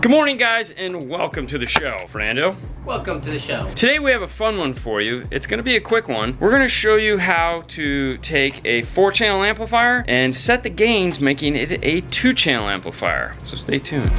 Good morning, guys, and welcome to the show. Fernando. Welcome to the show. Today we have a fun one for you. It's gonna be a quick one. We're gonna show you how to take a 4-channel amplifier and set the gains, making it a 2-channel amplifier. So stay tuned.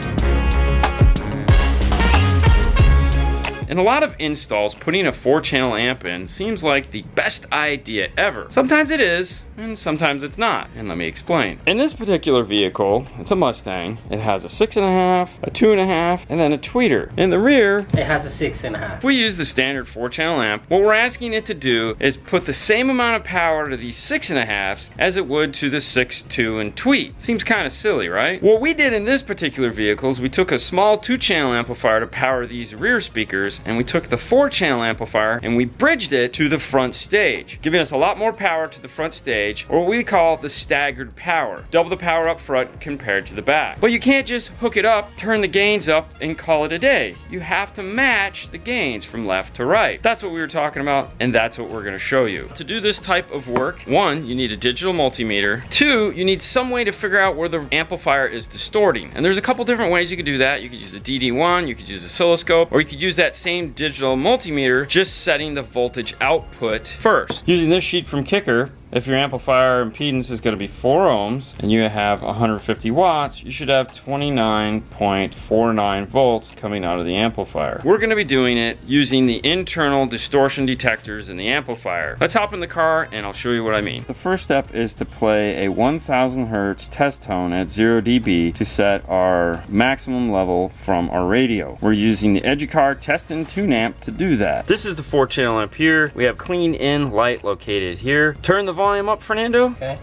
In a lot of installs, putting a 4-channel amp in seems like the best idea ever. Sometimes it is, and sometimes it's not, and let me explain. In this particular vehicle, it's a Mustang. It has a 6.5, a 2.5, and then a tweeter. In the rear, it has a 6.5. if we use the standard 4-channel amp, what we're asking it to do is put the same amount of power to these 6.5s as it would to the 6, 2, and tweet. Seems kind of silly, right? What we did in this particular vehicle is we took a small 2-channel amplifier to power these rear speakers, and we took the 4-channel amplifier and we bridged it to the front stage, giving us a lot more power to the front stage, or what we call the staggered power. Double the power up front compared to the back. But you can't just hook it up, turn the gains up, and call it a day. You have to match the gains from left to right. That's what we were talking about, and that's what we're going to show you. To do this type of work, 1, you need a digital multimeter. 2, you need some way to figure out where the amplifier is distorting. And there's a couple different ways you could do that. You could use a DD1, you could use an oscilloscope, or you could use that same digital multimeter just setting the voltage output first. Using this sheet from Kicker, if your amplifier impedance is going to be 4 ohms and you have 150 watts, you should have 29.49 volts coming out of the amplifier. We're going to be doing it using the internal distortion detectors in the amplifier. Let's hop in the car and I'll show you what I mean. The first step is to play a 1000 Hertz test tone at 0 dB to set our maximum level from our radio. We're using the Educar test and tune amp to do that. This is the 4-channel amp here. We have clean in light located here. Turn the volume up, Fernando. Okay.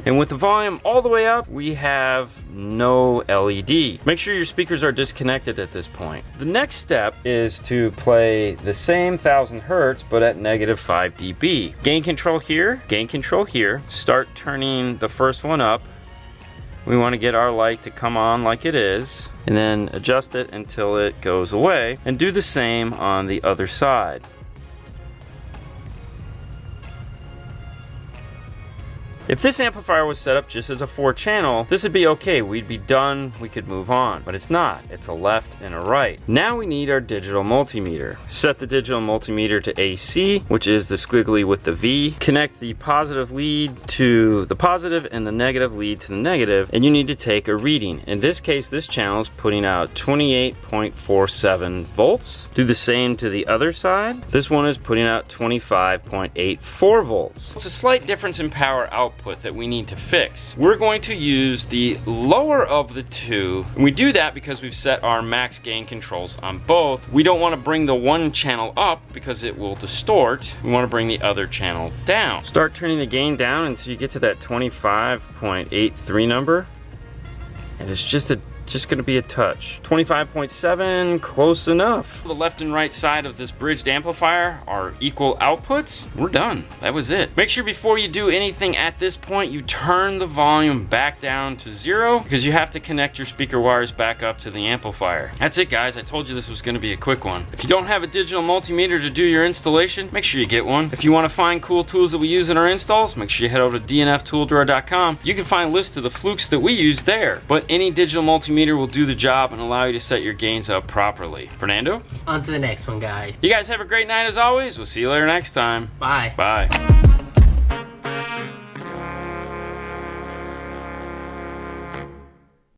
And with the volume all the way up, we have no LED. Make sure your speakers are disconnected at this point. The next step is to play the same 1000 Hertz, but at -5 dB. Gain control here, gain control here. Start turning the first one up. We want to get our light to come on like it is, and then adjust it until it goes away, and do the same on the other side. If this amplifier was set up just as a 4-channel, this would be okay. We'd be done, we could move on. But it's not. It's a left and a right. Now we need our digital multimeter. Set the digital multimeter to AC, which is the squiggly with the V. Connect the positive lead to the positive and the negative lead to the negative, and you need to take a reading. In this case, this channel is putting out 28.47 volts. Do the same to the other side. This one is putting out 25.84 volts. It's a slight difference in power output that we need to fix. We're going to use the lower of the two, and we do that because we've set our max gain controls on both. We don't want to bring the one channel up because it will distort. We want to bring the other channel down. Start turning the gain down until you get to that 25.83 number, and it's just going to be a touch. 25.7, close enough. The left and right side of this bridged amplifier are equal outputs. We're done. That was it. Make sure before you do anything at this point, you turn the volume back down to 0, because you have to connect your speaker wires back up to the amplifier. That's it, guys. I told you this was going to be a quick one. If you don't have a digital multimeter to do your installation, make sure you get one. If you want to find cool tools that we use in our installs, make sure you head over to dnftooldrawer.com. You can find lists of the flukes that we use there. But any digital multimeter will do the job and allow you to set your gains up properly. Fernando? On to the next one, guys. You guys have a great night as always. We'll see you later next time. Bye. Bye.